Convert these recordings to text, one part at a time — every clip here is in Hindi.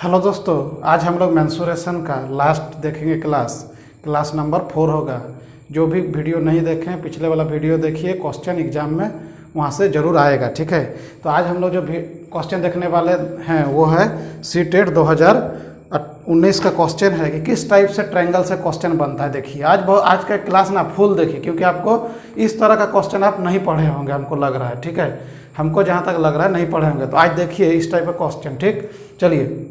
हेलो दोस्तों, आज हम लोग मेंसुरेशन का लास्ट देखेंगे। क्लास नंबर 4 होगा। जो भी वीडियो नहीं देखें पिछले वाला वीडियो देखिए, क्वेश्चन एग्जाम में वहाँ से ज़रूर आएगा। ठीक है, तो आज हम लोग जो भी क्वेश्चन देखने वाले हैं वो है सीटेट 2019 का क्वेश्चन है कि किस टाइप से ट्रायंगल से क्वेश्चन बनता है। देखिए आज का क्लास ना फुल देखिए, क्योंकि आपको इस तरह का क्वेश्चन आप नहीं पढ़े होंगे, हमको लग रहा है। ठीक है, हमको जहाँ तक लग रहा है नहीं पढ़े होंगे, तो आज देखिए इस टाइप का क्वेश्चन। ठीक, चलिए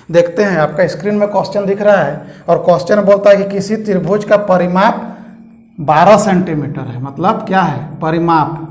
देखते हैं। आपका स्क्रीन में क्वेश्चन दिख रहा है और क्वेश्चन बोलता है कि किसी त्रिभुज का परिमाप 12 सेंटीमीटर है। मतलब क्या है? परिमाप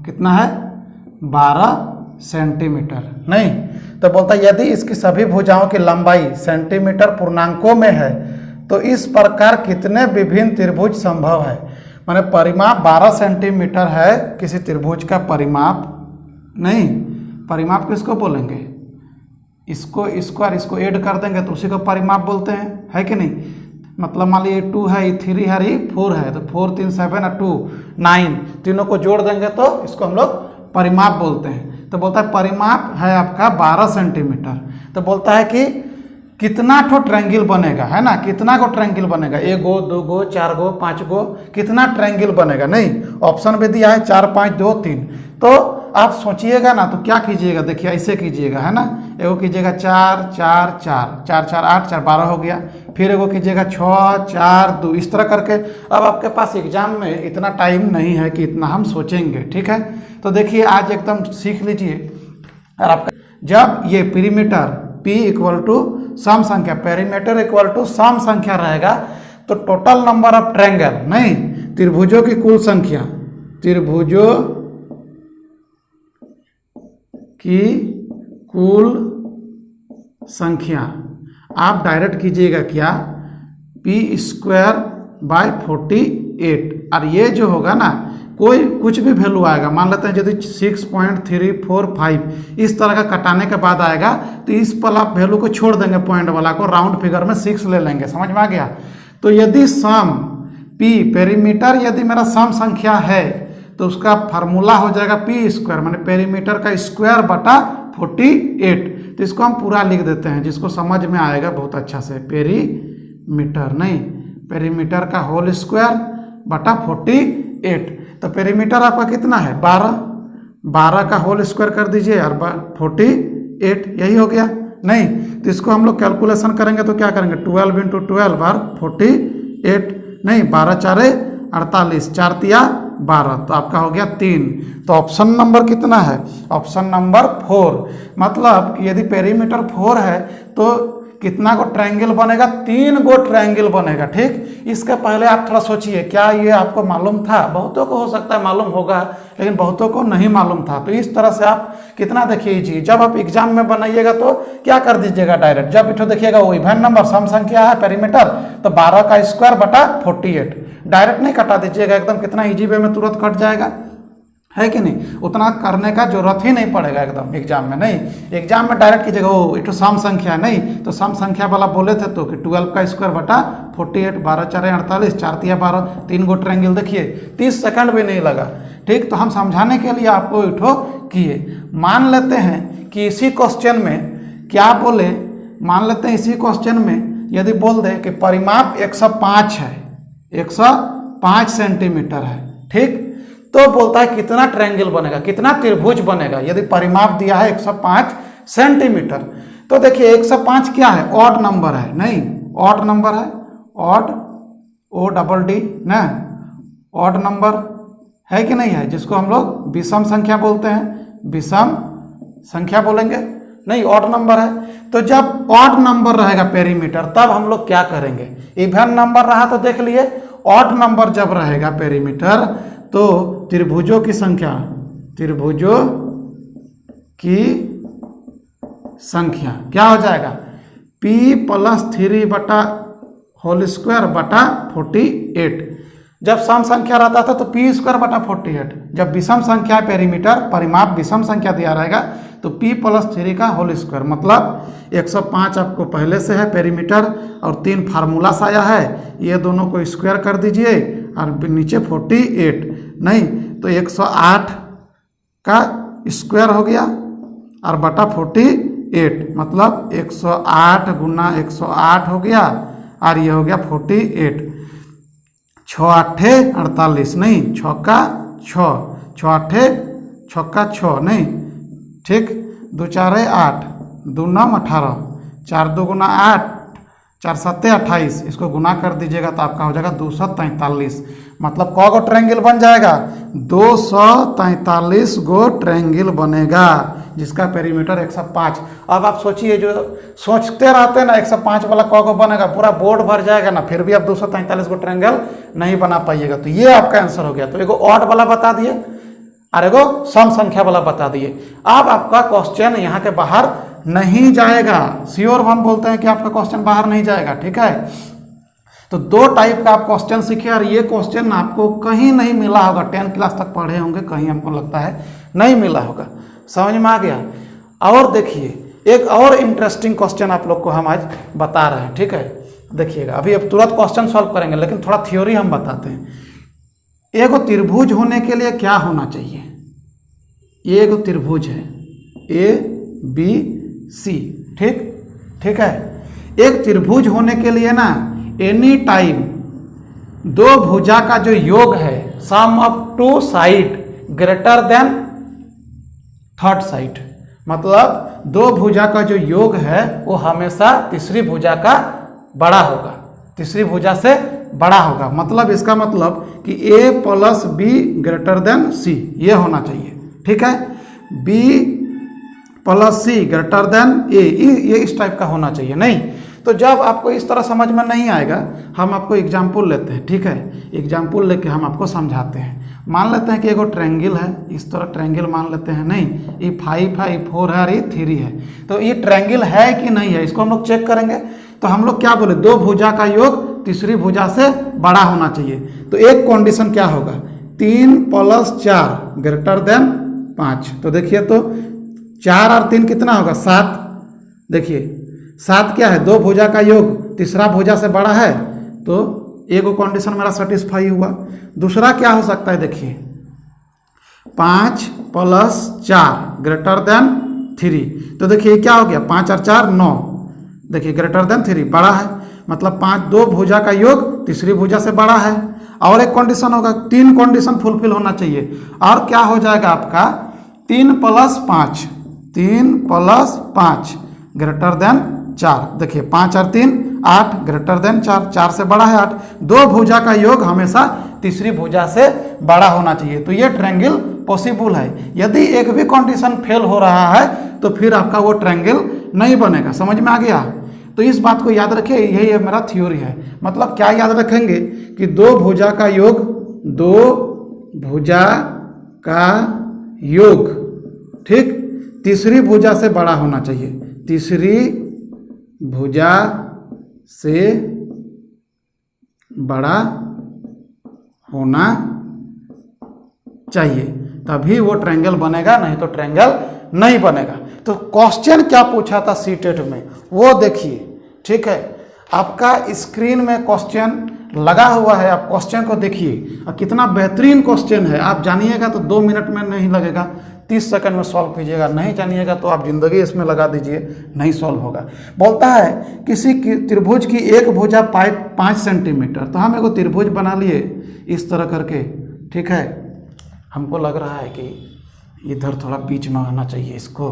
कितना है? 12 सेंटीमीटर। नहीं तो बोलता है यदि इसकी सभी भुजाओं की लंबाई सेंटीमीटर पूर्णांकों में है तो इस प्रकार कितने विभिन्न त्रिभुज संभव है। माने परिमाप 12 सेंटीमीटर है किसी त्रिभुज का परिमाप। नहीं, परिमाप किसको बोलेंगे? इसको और इसको ऐड कर देंगे तो उसी को परिमाप बोलते हैं, है कि नहीं। मतलब मान लीजिए 2 है, 3 है, 4 है, तो 4 3 7 और 2 9, तीनों को जोड़ देंगे तो इसको हम लोग परिमाप बोलते हैं। तो बोलता है परिमाप है आपका 12 सेंटीमीटर। तो बोलता है कि कितना ठो ट्रायंगल बनेगा, है ना। कितना को ट्रायंगल बनेगा? 1 गो 2 गो 4 गो 5 गो, कितना ट्रायंगल बनेगा। नहीं, ऑप्शन भी दिया है 4 5 2 3। तो आप सोचिएगा ना तो क्या कीजिएगा, देखिए ऐसे कीजिएगा, है ना। एगो कीजिएगा 4 4 4 4 4 8 4 12 हो गया। फिर एगो कीजिएगा 6 4 2, इस तरह करके। अब आपके पास एग्जाम में इतना टाइम नहीं है कि इतना हम सोचेंगे। ठीक है, तो देखिए आज एकदम सीख लीजिए। और आपका जब ये perimeter P equal to some संख्या, पेरीमीटर इक्वल टू सम संख्या रहेगा तो टोटल नंबर ऑफ ट्रायंगल, नहीं त्रिभुजों की कुल संख्या, त्रिभुजों की कुल संख्या आप डायरेक्ट कीजिएगा क्या, P²/48। और ये जो होगा ना, कोई कुछ भी वैल्यू आएगा, मान लेते हैं यदि 6.345 इस तरह का कटाने के बाद आएगा तो इस पर आप वैल्यू को छोड़ देंगे, पॉइंट वाला को राउंड फिगर में 6 ले लेंगे। समझ में आ गया। तो यदि सम P पेरीमीटर यदि मेरा सम संख्या है तो उसका फार्मूला हो जाएगा P², माने पेरीमीटर का स्क्वायर बटा 48। तो इसको हम पूरा लिख देते हैं, जिसको समझ में आएगा बहुत अच्छा से। पेरीमीटर नहीं, पेरीमीटर का होल स्क्वायर बटा 48। तो पेरीमीटर आपका कितना है? 12 का होल स्क्वायर कर दीजिए और 48, यही हो गया। नहीं तो इसको हम लोग कैलकुलेशन करेंगे तो क्या करेंगे, 12 × 12 और 48। नहीं, 12 4 48, 4 तिया 12, तो आपका हो गया 3। तो ऑप्शन नंबर कितना है? Option number 4। मतलब कि यदि पेरीमीटर 4 है तो कितना को ट्रायंगल बनेगा? 3 गो ट्रायंगल बनेगा। ठीक, इसके पहले आप थोड़ा सोचिए, क्या ये आपको मालूम था? बहुतों को हो सकता है मालूम होगा, लेकिन बहुतों को नहीं मालूम था। तो इस तरह से आप कितना देखिए, जब आप एग्जाम में बनाइएगा तो क्या कर दीजिएगा, डायरेक्ट जब इठो देखिएगा वो इवन नंबर सम संख्या है पेरीमीटर, तो 12 का स्क्वायर बटा 48, डायरेक्ट नहीं कटा दीजिएगा, एकदम कितना ईजी वे में तुरंत कट जाएगा, है कि नहीं। उतना करने का जरूरत ही नहीं पड़ेगा एकदम एग्जाम में। नहीं, एग्जाम में डायरेक्ट कीजिएगा, ओ इटो सम संख्या, नहीं तो सम संख्या वाला बोले थे तो कि 12 का स्क्वायर बटा 48, 12 4 48, 4 तिया 12, 3 गो ट्रायंगल देखिए, 30 सेकंड भी नहीं लगा। ठीक, तो हम समझाने के लिए आपको इठो किए। मान लेते हैं कि इसी क्वेश्चन में क्या बोले, मान लेते हैं इसी क्वेश्चन में यदि बोल दे कि परिमाप 105 है, 105 सेंटीमीटर है। ठीक, तो बोलता है कितना ट्रायंगल बनेगा, कितना त्रिभुज बनेगा। यदि परिमाप दिया है 105 सेंटीमीटर, तो देखिए 105 क्या है? ऑड नंबर है। नहीं, ऑड नंबर है, ऑड ODD ना, ऑड नंबर है कि नहीं है, जिसको हम लोग विषम संख्या बोलते हैं, विषम संख्या बोलेंगे। नहीं, ऑड नंबर है। तो जब ऑड नंबर रहेगा पेरीमीटर, तब हम लोग क्या करेंगे? इवन नंबर रहा तो देख लिए, ऑड नंबर जब रहेगा पेरीमीटर तो त्रिभुजों की संख्या, त्रिभुजों की संख्या क्या हो जाएगा? P+3 बटा होल स्क्वायर बटा 48। जब सम संख्या रहता था तो P² बटा 48। जब विषम संख्या है पेरीमीटर, परिमाप विषम संख्या दिया रहेगा तो P+3 का होल स्क्वायर, मतलब 105 आपको पहले से है पेरीमीटर और 3 फार्मूला से आया है, ये दोनों को स्क्वायर कर दीजिए और नीचे 48। नहीं तो 108 का स्क्वायर हो गया और बटा 48, मतलब 108 गुना 108 हो गया और ये हो गया 48। 6 आठे 48, नहीं 6 का 6, 6 आठे 6 का 6, नहीं ठीक। 2 चारे 8, 2 9 18, 4 2 गुना 8, 4 7 28, इसको गुना कर दीजिएगा तो आपका हो जाएगा 243। मतलब कौ गो ट्रायंगल बन जाएगा? 243 गो ट्रायंगल बनेगा जिसका पेरीमीटर 105। अब आप सोचिए, जो सोचते रहते हैं ना 105 वाला कौ गो बनेगा, पूरा बोर्ड भर जाएगा ना, फिर भी आप 243 गो ट्रायंगल नहीं बना पाइएगा। तो ये आपका आंसर हो गया। तो एगो ऑड वाला बता दिए और एगो सम संख्या वाला बता दिए। अब आपका क्वेश्चन यहाँ के बाहर नहीं जाएगा, श्योर हम बोलते हैं कि आपका क्वेश्चन बाहर नहीं जाएगा, ठीक है। तो 2 टाइप का आप क्वेश्चन सीखे और ये क्वेश्चन आपको कहीं नहीं मिला होगा। 10 क्लास तक पढ़े होंगे, कहीं हमको लगता है नहीं मिला होगा। समझ में आ गया? और देखिए एक और इंटरेस्टिंग क्वेश्चन आप लोग को हम आज बता रहे हैं, ठीक है। देखिएगा, अभी अब तुरंत क्वेश्चन सॉल्व करेंगे, लेकिन थोड़ा थ्योरी हम बताते हैं। एगो त्रिभुज होने के लिए क्या होना चाहिए? ये एगो त्रिभुज है ABC, ठीक है। एक त्रिभुज होने के लिए ना एनी टाइम 2 भुजा का जो योग है, sum of 2 side greater than 3rd side, मतलब 2 भुजा का जो योग है वो हमेशा तीसरी भुजा का बड़ा होगा, तीसरी भुजा से बड़ा होगा। मतलब इसका मतलब कि A + B greater than C, ये होना चाहिए, ठीक है। B + C greater than A, ये इस टाइप का होना चाहिए। नहीं तो जब आपको इस तरह समझ में नहीं आएगा, हम आपको एग्जाम्पल लेते हैं, ठीक है। एग्जाम्पल लेके हम आपको समझाते हैं। मान लेते हैं कि एगो ट्रायंगल है, इस तरह ट्रायंगल मान लेते हैं। नहीं, ये 5 है, ये 4 है और ये 3 है। तो ये ट्रायंगल है कि नहीं है, इसको हम लोग चेक करेंगे। तो हम लोग क्या बोले, 2 भुजा का योग तीसरी भुजा से बड़ा होना चाहिए। तो एक कंडीशन क्या होगा, 3 + 4 ग्रेटर देन 5। तो देखिए, तो 4 और 3 कितना होगा, 7। देखिए 7 क्या है, 2 भुजा का योग तीसरा भुजा से बड़ा है। तो एगो कंडीशन मेरा सेटिस्फाई हुआ। दूसरा क्या हो सकता है, देखिए 5 + 4 ग्रेटर देन 3। तो देखिए क्या हो गया, 5 और 4 9, देखिए ग्रेटर देन 3 बड़ा है। मतलब 2 भुजा का योग तीसरी भुजा से बड़ा है। और एक कंडीशन होगा, 3 कंडीशन फुलफिल होना चाहिए। और क्या हो जाएगा आपका, 3 + 5, 3 + 5 ग्रेटर देन 4। देखिए 5 और 3 8 ग्रेटर देन 4, 4 से बड़ा है 8। 2 भुजा का योग हमेशा तीसरी भुजा से बड़ा होना चाहिए। तो ये ट्रायंगल पॉसिबल है। यदि एक भी कंडीशन फेल हो रहा है तो फिर आपका वो ट्रायंगल नहीं बनेगा। समझ में आ गया? तो इस बात को याद रखिए, यही मेरा थ्योरी है। मतलब क्या याद रखेंगे कि 2 भुजा का योग, 2 भुजा का योग, ठीक, तीसरी भुजा से बड़ा होना चाहिए, तीसरी भुजा से बड़ा होना चाहिए, तभी वो ट्रायंगल बनेगा, नहीं तो ट्रायंगल नहीं बनेगा। तो क्वेश्चन क्या पूछा था सीटेट में वो देखिए, ठीक है। आपका स्क्रीन में क्वेश्चन लगा हुआ है, आप क्वेश्चन को देखिए और कितना बेहतरीन क्वेश्चन है। आप जानिएगा तो 2 मिनट में नहीं लगेगा, 30 सेकंड में सॉल्व कीजिएगा। नहीं जानिएगा तो आप जिंदगी इसमें लगा दीजिए, नहीं सॉल्व होगा। बोलता है किसी त्रिभुज की एक भुजा 5 सेंटीमीटर। तो हम एगो त्रिभुज बना लिए इस तरह करके, ठीक है। हमको लग रहा है कि इधर थोड़ा बीच में आना चाहिए, इसको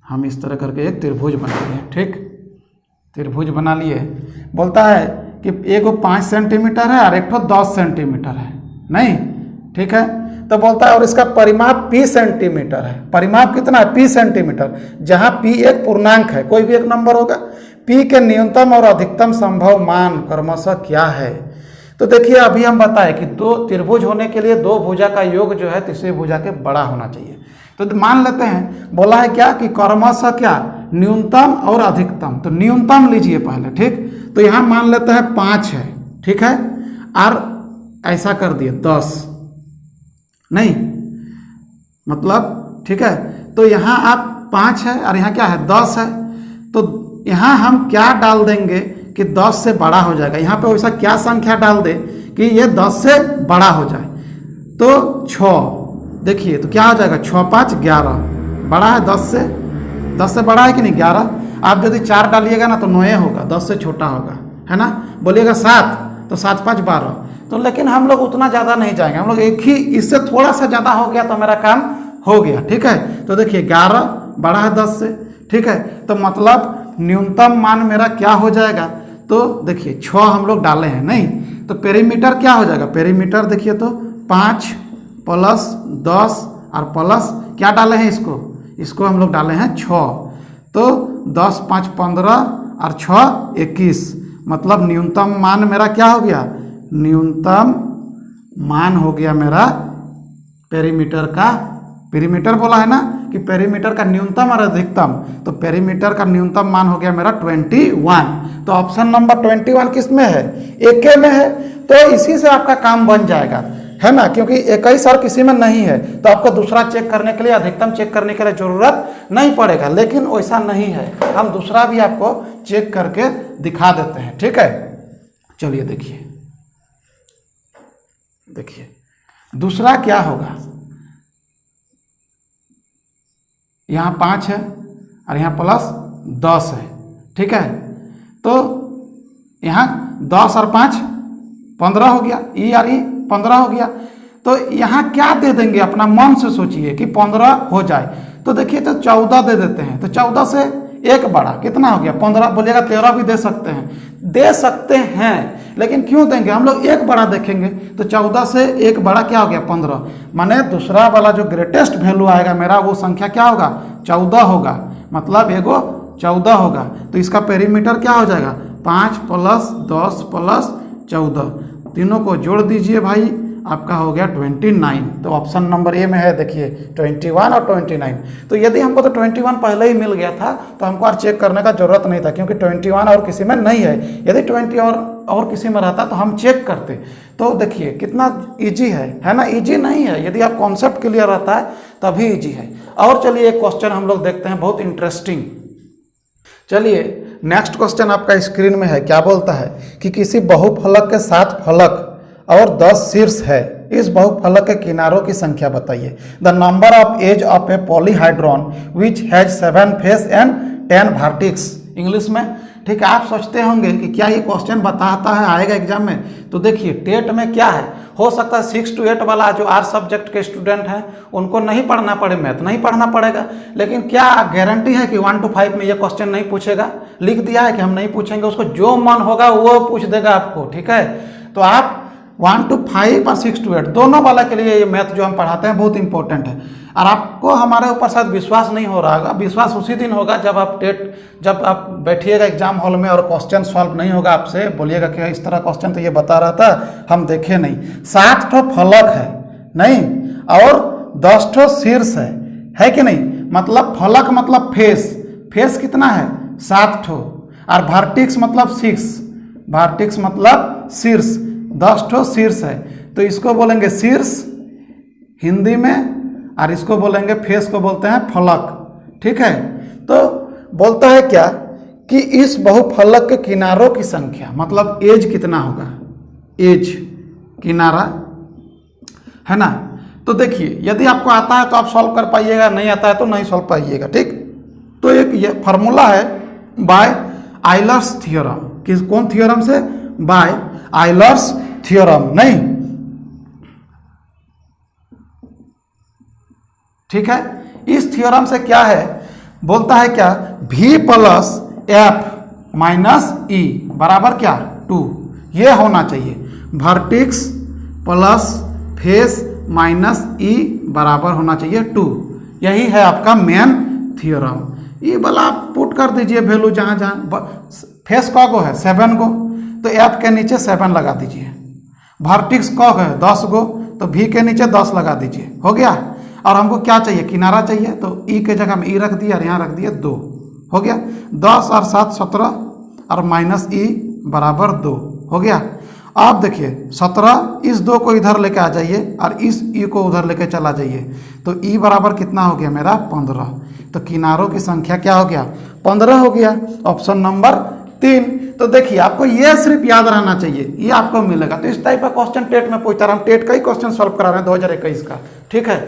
हम इस तरह करके एक त्रिभुज बना लिए, ठीक, त्रिभुज बना लिए। बोलता है कि एगो 5 सेंटीमीटर है और एक तो 10 सेंटीमीटर है, नहीं, ठीक है। तो बोलता है और इसका परिमाप p सेंटीमीटर है। परिमाप कितना है, p सेंटीमीटर, जहां p एक पूर्णांक है, कोई भी एक नंबर होगा। p के न्यूनतम और अधिकतम संभव मान क्रमशः क्या है। तो देखिए अभी हम बताएं कि 2 त्रिभुज होने के लिए 2 भुजा का योग जो है तीसरी भुजा के बड़ा होना चाहिए। तो मान लेते हैं, बोला है क्या कि क्रमशः क्या, न्यूनतम और अधिकतम। तो न्यूनतम लीजिए पहले, ठीक। तो यहाँ मान लेते हैं 5 है, ठीक है। और ऐसा कर दिए 10, नहीं, मतलब ठीक है। तो यहाँ आप 5 है और यहाँ क्या है 10 है। तो यहाँ हम क्या डाल देंगे कि 10 से बड़ा हो जाएगा। यहाँ पे वैसा क्या संख्या डाल दे कि ये 10 से बड़ा हो जाए। तो 6, देखिए तो क्या हो जाएगा, 6 5 11, बड़ा है 10 से बड़ा है कि नहीं 11। आप यदि 4 डालिएगा ना तो 9 होगा, 10 से छोटा होगा, है ना। बोलिएगा 7 तो 7 5 12। तो लेकिन हम लोग उतना ज़्यादा नहीं जाएंगे, हम लोग एक ही, इससे थोड़ा सा ज़्यादा हो गया तो मेरा काम हो गया, ठीक है। तो देखिए 11 बड़ा है 10 से, ठीक है। तो मतलब न्यूनतम मान मेरा क्या हो जाएगा, तो देखिए 6 हम लोग डाले हैं नहीं, तो पेरीमीटर क्या हो जाएगा, पेरीमीटर देखिए तो 5 प्लस 10 और प्लस क्या डाले हैं, इसको हम लोग डाले हैं 6। तो 10 5 15 और 6 21, मतलब न्यूनतम मान मेरा क्या हो गया, न्यूनतम मान हो गया मेरा पेरीमीटर का, पेरीमीटर बोला है ना कि पेरीमीटर का न्यूनतम और अधिकतम, तो पेरीमीटर का न्यूनतम मान हो गया मेरा 21। तो ऑप्शन नंबर 21 किस में है, AK में है। तो इसी से आपका काम बन जाएगा, है ना, क्योंकि 21 और किसी में नहीं है, तो आपको दूसरा चेक करने के लिए, अधिकतम चेक करने के लिए जरूरत नहीं पड़ेगा। लेकिन वैसा नहीं है, हम दूसरा भी आपको चेक करके दिखा देते हैं, ठीक है। चलिए देखिए दूसरा क्या होगा, यहाँ 5 है और यहाँ प्लस 10 है, ठीक है। तो यहाँ 10 और 5 15 हो गया, ई और ई 15 हो गया। तो यहाँ क्या दे देंगे, अपना मन से सोचिए कि 15 हो जाए। तो देखिए तो 14 दे देते हैं, तो 14 से एक बड़ा कितना हो गया 15, बोलिएगा 13 भी दे सकते हैं, लेकिन क्यों देंगे, हम लोग एक बड़ा देखेंगे। तो 14 से एक बड़ा क्या हो गया 15, माने दूसरा वाला जो ग्रेटेस्ट वैल्यू आएगा मेरा, वो संख्या क्या होगा 14 होगा, मतलब एगो 14 होगा। तो इसका पेरीमीटर क्या हो जाएगा 5 प्लस 10 प्लस 14, तीनों को जोड़ दीजिए भाई, आपका हो गया 29। तो ऑप्शन नंबर ए में है, देखिए 21 और 29। तो यदि हमको तो 21 पहले ही मिल गया था तो हमको और चेक करने का जरूरत नहीं था, क्योंकि 21 और किसी में नहीं है। यदि 20 और किसी में रहता तो हम चेक करते। तो देखिए कितना इजी है ना, इजी नहीं है, यदि आप कॉन्सेप्ट क्लियर रहता है तभी इजी है। और चलिए एक क्वेश्चन हम लोग देखते हैं, बहुत इंटरेस्टिंग। चलिए नेक्स्ट क्वेश्चन आपका स्क्रीन में है, क्या बोलता है कि किसी बहुफलक के 7 फलक और 10 शीर्ष है, इस बहुफलक के किनारों की संख्या बताइए। The number of edge of a polyhedron which has 7 face and 10 vertex, English में, ठीक है। आप सोचते होंगे कि क्या ये क्वेश्चन बताता है, आएगा एग्जाम में। तो देखिए टेट में क्या है, हो सकता है 6 to 8 वाला जो आर्ट्स सब्जेक्ट के स्टूडेंट हैं उनको नहीं पढ़ना पड़े, मैथ नहीं पढ़ना पड़ेगा, लेकिन क्या गारंटी है कि 1 to 5 में ये क्वेश्चन नहीं पूछेगा। लिख दिया है कि हम नहीं पूछेंगे, उसको जो मन होगा वो पूछ देगा आपको, ठीक है। तो आप 1 to 5 और 6 to 8 दोनों वाला के लिए ये मैथ जो हम पढ़ाते हैं बहुत इंपॉर्टेंट है। और आपको हमारे ऊपर शायद विश्वास नहीं हो रहा होगा, विश्वास उसी दिन होगा जब आप बैठिएगा एग्जाम हॉल में और क्वेश्चन सॉल्व नहीं होगा, आपसे बोलिएगा कि इस तरह क्वेश्चन तो ये बता रहा था, हम देखे नहीं। 7 ठो फलक है नहीं, और 10 ठो शीर्ष है कि नहीं, मतलब फलक मतलब फेस कितना है 7 ठो, और वर्टेक्स मतलब 6, वर्टेक्स मतलब शीर्ष, 10 ठो शीर्ष है। तो इसको बोलेंगे शीर्ष हिंदी में, और इसको बोलेंगे फेस को बोलते हैं फलक, ठीक है। तो बोलता है क्या कि इस बहुफलक के किनारों की संख्या, मतलब एज कितना होगा, एज किनारा, है ना। तो देखिए यदि आपको आता है तो आप सॉल्व कर पाइएगा, नहीं आता है तो नहीं सॉल्व पाइएगा, ठीक। तो एक ये फार्मूला है बाय आइलर्स थ्योरम, किस कौन थ्योरम से, बाय आइलर्स थ्योरम, नहीं, ठीक है। इस थ्योरम से क्या है, बोलता है क्या, V plus F minus E बराबर क्या 2, ये होना चाहिए। Vertex plus face minus E बराबर होना चाहिए 2, यही है आपका मेन थ्योरम। ये वाला आप पुट कर दीजिए वैल्यू जहाँ जहाँ, फेस का गो है 7 गो, तो F के नीचे 7 लगा दीजिए। वर्टेक्स का है 10 गो, तो V के नीचे 10 लगा दीजिए, हो गया। और हमको क्या चाहिए, किनारा चाहिए, तो E के जगह में E रख दिया और यहाँ रख दिया 2, हो गया। 10 और 7 17 और माइनस E बराबर 2, हो गया। आप देखिए 17, इस 2 को इधर लेके आ जाइए और इस E को उधर लेके चला जाइए, तो E बराबर कितना हो गया मेरा 15। तो किनारों की संख्या क्या हो गया 15 हो गया, ऑप्शन नंबर 3। तो देखिए आपको ये सिर्फ याद रहना चाहिए, ये आपको मिलेगा। तो इस टाइप का क्वेश्चन टेट में पूछता रहा, हम टेट का ही क्वेश्चन सॉल्व करा रहे हैं 2021 का, ठीक है।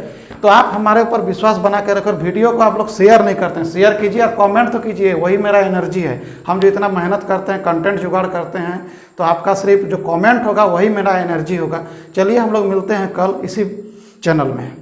तो आप हमारे ऊपर विश्वास बना के रखो। वीडियो को आप लोग शेयर नहीं करते हैं, शेयर कीजिए और कमेंट तो कीजिए, वही मेरा एनर्जी है। हम जो इतना मेहनत करते हैं, कंटेंट जुगाड़ करते हैं, तो आपका सिर्फ जो कमेंट होगा वही मेरा एनर्जी होगा। चलिए हम लोग मिलते हैं कल इसी चैनल में।